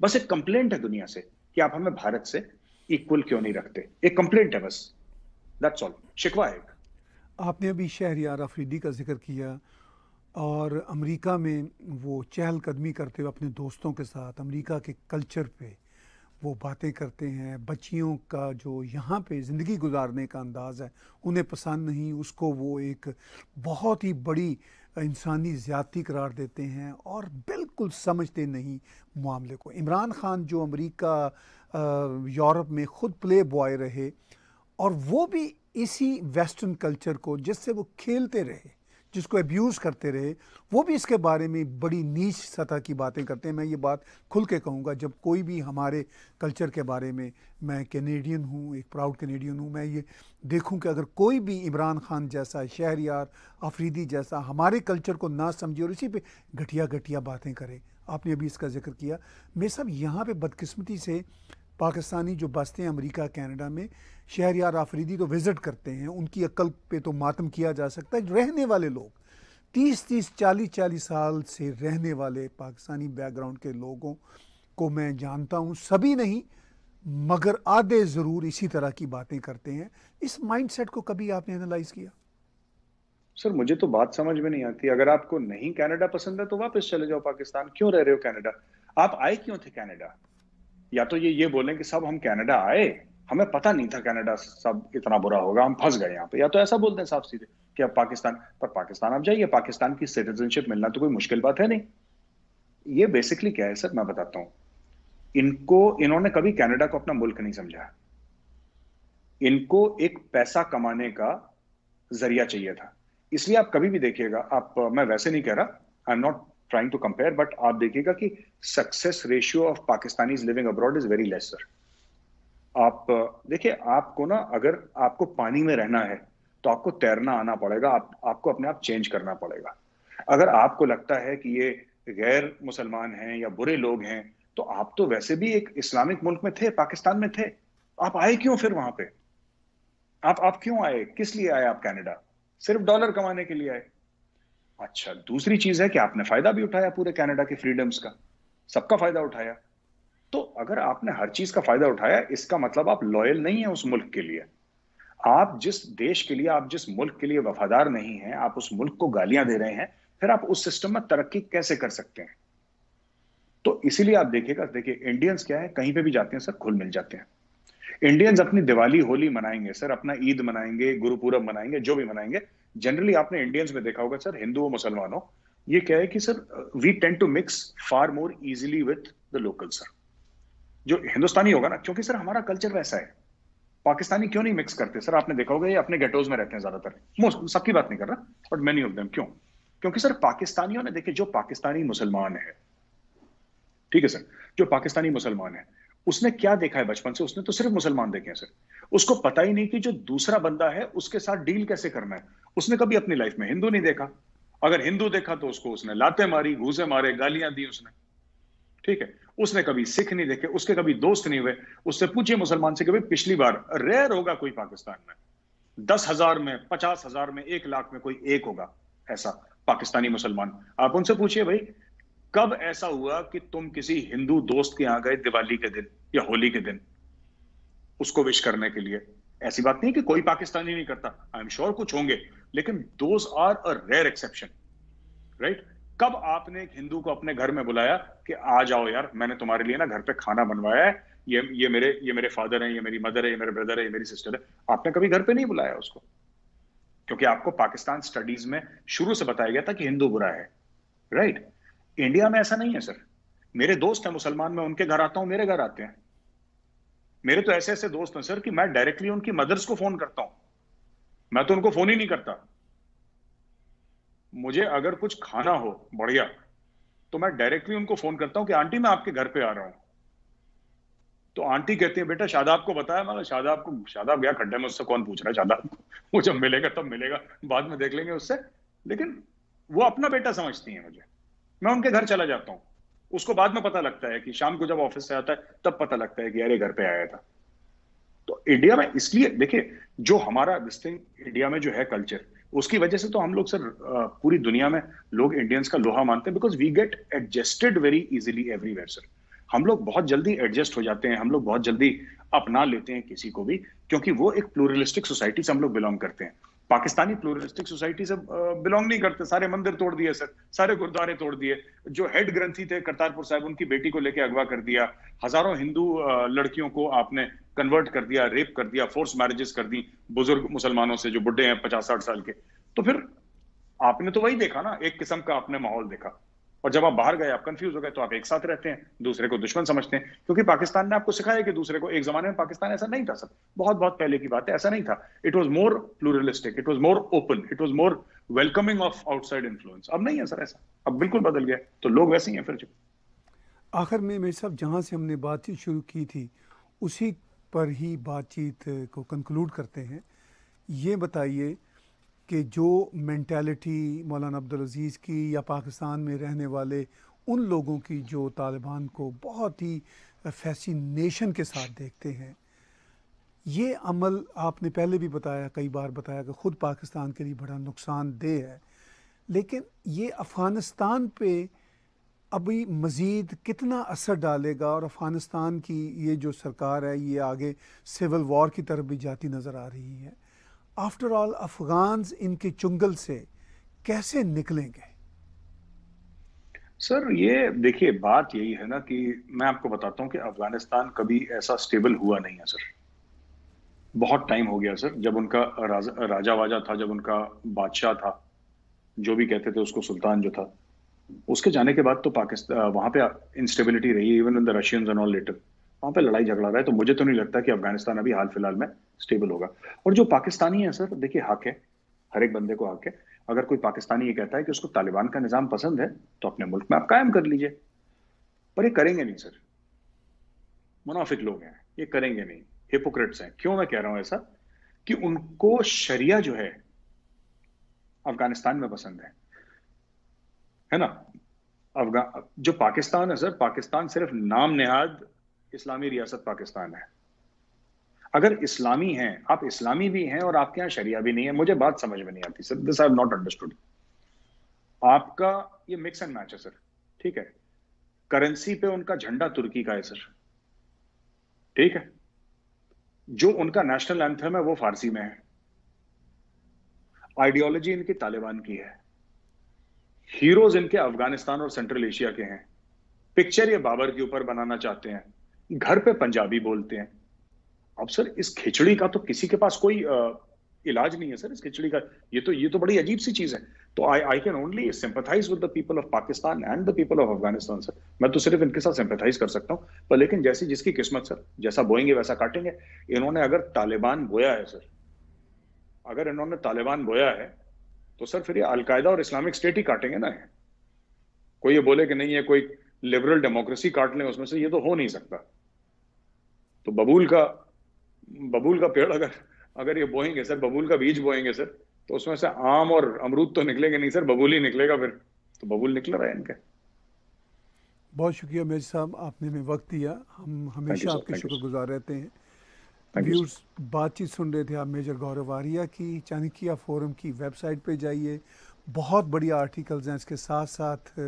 बस एक कंप्लेंट है दुनिया से कि आप हमें भारत से इक्वल क्यों नहीं रखते, एक कंप्लेंट है बस, दैट्स ऑल, शिकवा है। आपने अभी शहरियार अफरीदी का जिक्र किया। और अमेरिका में वो चहलकदमी करते हुए अपने दोस्तों के साथ अमेरिका के कल्चर पे वो बातें करते हैं। बच्चियों का जो यहाँ पे ज़िंदगी गुजारने का अंदाज़ है उन्हें पसंद नहीं, उसको वो एक बहुत ही बड़ी इंसानी ज़्यादती करार देते हैं और बिल्कुल समझते नहीं मामले को। इमरान खान जो अमेरिका यूरोप में ख़ुद प्ले बॉय रहे और वो भी इसी वेस्टर्न कल्चर को जिससे वो खेलते रहे, जिसको अब्यूज़ करते रहे, वो भी इसके बारे में बड़ी नीच सतह की बातें करते हैं। मैं ये बात खुल के कहूँगा, जब कोई भी हमारे कल्चर के बारे में, मैं कैनेडियन हूँ, एक प्राउड कैनेडियन हूँ, मैं ये देखूँ कि अगर कोई भी इमरान खान जैसा, शहरयार अफरीदी जैसा हमारे कल्चर को ना समझे और इसी पे घटिया घटिया बातें करे। आपने अभी इसका जिक्र किया। मैं सब यहाँ पे बदकिस्मती से पाकिस्तानी जो बसते हैं अमेरिका कनाडा में, शहरयार आफरीदी तो विज़िट करते हैं, उनकी अक्ल पे तो मातम किया जा सकता है। रहने वाले लोग 30-30, 40-40 साल से रहने वाले पाकिस्तानी बैकग्राउंड के लोगों को मैं जानता हूँ, सभी नहीं मगर आधे ज़रूर इसी तरह की बातें करते हैं। इस माइंडसेट को कभी आपने एनालाइज किया? सर मुझे तो बात समझ में नहीं आती। अगर आपको नहीं कनाडा पसंद है तो वापस चले जाओ पाकिस्तान, क्यों रह रहे हो कनाडा? आप आए क्यों थे कनाडा? या तो ये बोलें कि सब हम कनाडा आए, हमें पता नहीं था कनाडा सब इतना बुरा होगा, हम फंस गए यहाँ पे, या तो ऐसा बोलते हैं साफ सीधे कि अब पाकिस्तान, पर पाकिस्तान आप जाइए, पाकिस्तान की सिटीजनशिप मिलना तो कोई मुश्किल बात है नहीं। ये बेसिकली क्या है सर, मैं बताता हूं। इन्होंने कभी कनाडा को अपना मुल्क नहीं समझा। इनको एक पैसा कमाने का जरिया चाहिए था। इसलिए आप कभी भी देखिएगा, मैं वैसे नहीं कह रहा, I am not trying to compare, but आप देखिएगा कि success ratio of Pakistanis living abroad is very less sir. आप देखिए, आपको ना, अगर आपको पानी में रहना है तो आपको तैरना आना पड़ेगा, आपको अपने आप चेंज करना पड़ेगा। अगर आपको लगता है कि ये गैर मुसलमान हैं या बुरे लोग हैं, तो आप तो वैसे भी एक इस्लामिक मुल्क में थे, पाकिस्तान में थे, आप आए क्यों फिर वहां पे? आप क्यों आए? किस लिए आए आप कनाडा? सिर्फ डॉलर कमाने के लिए आए। अच्छा, दूसरी चीज है कि आपने फायदा भी उठाया पूरे कनाडा के फ्रीडम्स का, सबका फायदा उठाया। तो अगर आपने हर चीज का फायदा उठाया, इसका मतलब आप लॉयल नहीं है उस मुल्क के लिए। आप जिस देश के लिए, आप जिस मुल्क के लिए वफादार नहीं हैं, आप उस मुल्क को गालियां दे रहे हैं, फिर आप उस सिस्टम में तरक्की कैसे कर सकते हैं? तो इसीलिए आप देखिएगा, देखिए इंडियंस क्या है, कहीं पे भी जाते हैं सर घुल मिल जाते हैं। इंडियंस अपनी दिवाली होली मनाएंगे सर, अपना ईद मनाएंगे, गुरुपूरब मनाएंगे, जो भी मनाएंगे। जनरली आपने इंडियंस में देखा होगा सर, हिंदू हो मुसलमान हो, ये क्या है कि sir we tend to mix far more easily with the local sir. जो हिंदुस्तानी होगा ना, क्योंकि सर हमारा कल्चर वैसा है। पाकिस्तानी क्यों नहीं मिक्स करते सर? आपने देखा होगा ये अपने गेटोज में रहते हैं ज्यादातर, सबकी बात नहीं कर रहा, बट मेनी ऑफ देम। क्यों? क्योंकि सर पाकिस्तानियों ने, देखिए जो पाकिस्तानी मुसलमान है, ठीक है सर, जो पाकिस्तानी मुसलमान है, उसने क्या देखा है बचपन से? उसने तो सिर्फ मुसलमान देखे हैं सर। उसको पता ही नहीं कि जो दूसरा बंदा है उसके साथ डील कैसे करना है। उसने कभी अपनी लाइफ में हिंदू नहीं देखा। अगर हिंदू देखा तो उसने लाते मारी, घूसे मारे, गालियां दी उसने, ठीक है। उसने कभी सिख नहीं देखे, उसके कभी दोस्त नहीं हुए। उससे पूछिए मुसलमान से, कभी पिछली बार, रेयर होगा कोई पाकिस्तान में 10,000 में, 50,000 में, 1 लाख में कोई एक होगा ऐसा पाकिस्तानी मुसलमान। आप उनसे पूछिए भाई, कब ऐसा हुआ कि तुम किसी हिंदू दोस्त के यहां गए दिवाली के दिन या होली के दिन उसको विश करने के लिए? ऐसी बात नहीं कि कोई पाकिस्तानी नहीं करता, आई एम श्योर कुछ होंगे, लेकिन those are a rare exception, right? कब आपने एक हिंदू को अपने घर में बुलाया कि आ जाओ यार, मैंने तुम्हारे लिए ना घर पे खाना बनवाया है, ये मेरे फादर हैं, ये मेरी मदर है, ये मेरे ब्रदर है, ये मेरी सिस्टर है। आपने कभी घर पे नहीं बुलाया उसको, क्योंकि आपको पाकिस्तान स्टडीज में शुरू से बताया गया था कि हिंदू बुरा है, राइट? इंडिया में ऐसा नहीं है सर। मेरे दोस्त हैं मुसलमान, मैं उनके घर आता हूं, मेरे घर आते हैं। मेरे तो ऐसे ऐसे दोस्त हैं सर कि मैं डायरेक्टली उनकी मदर्स को फोन करता हूं, मैं तो उनको फोन ही नहीं करता। मुझे अगर कुछ खाना हो बढ़िया तो मैं डायरेक्टली उनको फोन करता हूं कि आंटी मैं आपके घर पे आ रहा हूं। तो आंटी कहती है, बेटा शादाब को बताया? मैं शादाब गया खड्डे में, उससे कौन पूछ रहा है शादाब को? वो जब मिलेगा तब मिलेगा, बाद में देख लेंगे उससे। लेकिन वो अपना बेटा समझती है मुझे। मैं उनके घर चला जाता हूं, उसको बाद में पता लगता है कि शाम को जब ऑफिस से आता है तब पता लगता है कि यार ये घर पे आया था। तो इंडिया में इसलिए देखिए, जो हमारा डिस्टिंग इंडिया में जो है कल्चर, उसकी वजह से तो हम लोग सर पूरी दुनिया में लोग इंडियंस का लोहा मानते हैं, because we get adjusted very easily everywhere sir. हम लोग बहुत जल्दी एडजस्ट हो जाते हैं, हम लोग बहुत जल्दी अपना लेते हैं किसी को भी, क्योंकि वो एक प्लूरलिस्टिक सोसाइटी से हम लोग बिलोंग करते हैं। पाकिस्तानी प्लूरलिस्टिक सोसाइटी से बिलोंग नहीं करते। सारे मंदिर तोड़ दिए सर, सारे गुरुद्वारे तोड़ दिए। जो हेड ग्रंथी थे करतारपुर साहब, उनकी बेटी को लेके अगवा कर दिया। हजारों हिंदू लड़कियों को आपने कन्वर्ट कर दिया, रेप कर दिया, फोर्स मैरिजेस कर दी बुजुर्ग मुसलमानों से जो बुढ़े हैं 50-60 साल के। तो फिर आपने तो वही देखा ना, एक किस्म का आपने माहौल देखा। और जब आप बाहर गए, आप कंफ्यूज हो गए, तो आप एक साथ रहते हैं, दूसरे को दुश्मन समझते हैं, क्योंकि पाकिस्तान ने आपको सिखाया कि दूसरे को। एक जमाने में पाकिस्तान ऐसा नहीं था सर, बहुत बहुत पहले की बात है, ऐसा नहीं था। It was more pluralistic, it was more open, it was more welcoming of outside influence. अब नहीं है सर ऐसा, अब बिल्कुल बदल गया। तो लोग वैसे ही हैं फिर जो। आखिर में मेरे साहब, जहाँ से हमने बातचीत शुरू की थी उसी पर ही बातचीत को कंक्लूड करते हैं। ये बताइए कि जो मेंटालिटी मौलाना अब्दुल अजीज़ की या पाकिस्तान में रहने वाले उन लोगों की जो तालिबान को बहुत ही फैसिनेशन के साथ देखते हैं, ये अमल आपने पहले भी बताया, कई बार बताया कि ख़ुद पाकिस्तान के लिए बड़ा नुकसानदेह है, लेकिन ये अफ़गानिस्तान पे अभी मज़ीद कितना असर डालेगा? और अफ़गानिस्तान की ये जो सरकार है ये आगे सिविल वॉर की तरफ भी जाती नज़र आ रही है। आफ्टर ऑल अफ़गान्स इनके चुंगल से कैसे निकलेंगे? सर ये देखिए, बात यही है ना कि मैं आपको बताता हूं कि अफगानिस्तान कभी ऐसा स्टेबल हुआ नहीं है सर। बहुत टाइम हो गया सर, जब उनका राजा वाजा था, जब उनका बादशाह था, जो भी कहते थे उसको, सुल्तान जो था, उसके जाने के बाद तो पाकिस्तान वहां पे इंस्टेबिलिटी रही, even in the Russians and all later. वहां पे लड़ाई झगड़ा रहा है। तो मुझे तो नहीं लगता कि अफगानिस्तान अभी हाल फिलहाल में स्टेबल होगा। और जो पाकिस्तानी है सर, देखिए हक है, हर एक बंदे को हक है। अगर कोई पाकिस्तानी ये कहता है कि उसको तालिबान का निजाम पसंद है, तो अपने मुल्क में आप कायम कर लीजिए। पर ये करेंगे नहीं सर, मुनाफिक लोग हैं, ये करेंगे नहीं, हिपोक्रेट्स हैं। क्यों मैं कह रहा हूं ऐसा? कि उनको शरिया जो है अफगानिस्तान में पसंद है ना। जो पाकिस्तान है सर, पाकिस्तान सिर्फ नाम नेहाद इस्लामी रियासत पाकिस्तान है। अगर इस्लामी हैं, आप इस्लामी भी हैं और आपके यहां शरिया भी नहीं है, मुझे बात समझ में नहीं आती sir. This I have not understood. आपका ये मिक्स एंड मैच है सर, ठीक है। करेंसी पे उनका झंडा तुर्की का है सर, ठीक है। जो उनका नेशनल एंथम है वो फारसी में है। आइडियोलॉजी इनकी तालिबान की है। हीरोज इनके अफगानिस्तान और सेंट्रल एशिया के हैं। पिक्चर ये बाबर के ऊपर बनाना चाहते हैं। घर पे पंजाबी बोलते हैं। अब सर इस खिचड़ी का तो किसी के पास कोई इलाज नहीं है सर, इस खिचड़ी का। ये तो बड़ी अजीब सी चीज है। तो I can only sympathise with the people of Pakistan and the people of Afghanistan sir. मैं तो सिर्फ इनके साथ सिंपैथाइज कर सकता हूं। पर लेकिन जैसी जिसकी किस्मत सर, जैसा बोएंगे वैसा काटेंगे। इन्होंने अगर तालिबान बोया है सर, अगर इन्होंने तालिबान बोया है, तो सर फिर ये अलकायदा और इस्लामिक स्टेट ही काटेंगे ना। कोई ये बोले कि नहीं ये कोई लिबरल डेमोक्रेसी काट लें उसमें से, ये तो हो नहीं सकता। तो बबूल का पेड़ अगर ये बोएंगे सर, बबूल का बीज बोएंगे सर, तो उसमें से आम और अमरूद तो निकलेंगे नहीं सर, बबूल ही निकलेगा फिर। तो बबूल निकल रहा है इनके। बहुत शुक्रिया मेजर साहब, आपने हमें वक्त दिया। हम हमेशा आपके शुक्रगुजार रहते हैं। व्यूअर्स, बातचीत सुन रहे थे आप मेजर गौरव आर्या की। चाणक्य फोरम की वेबसाइट पे जाइए, बहुत बढ़िया आर्टिकल्स हैं। इसके साथ साथ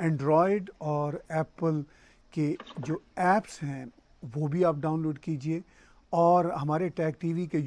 एंड्रॉयड और एप्पल के जो ऐप्स हैं वो भी आप डाउनलोड कीजिए। और हमारे टैग टीवी के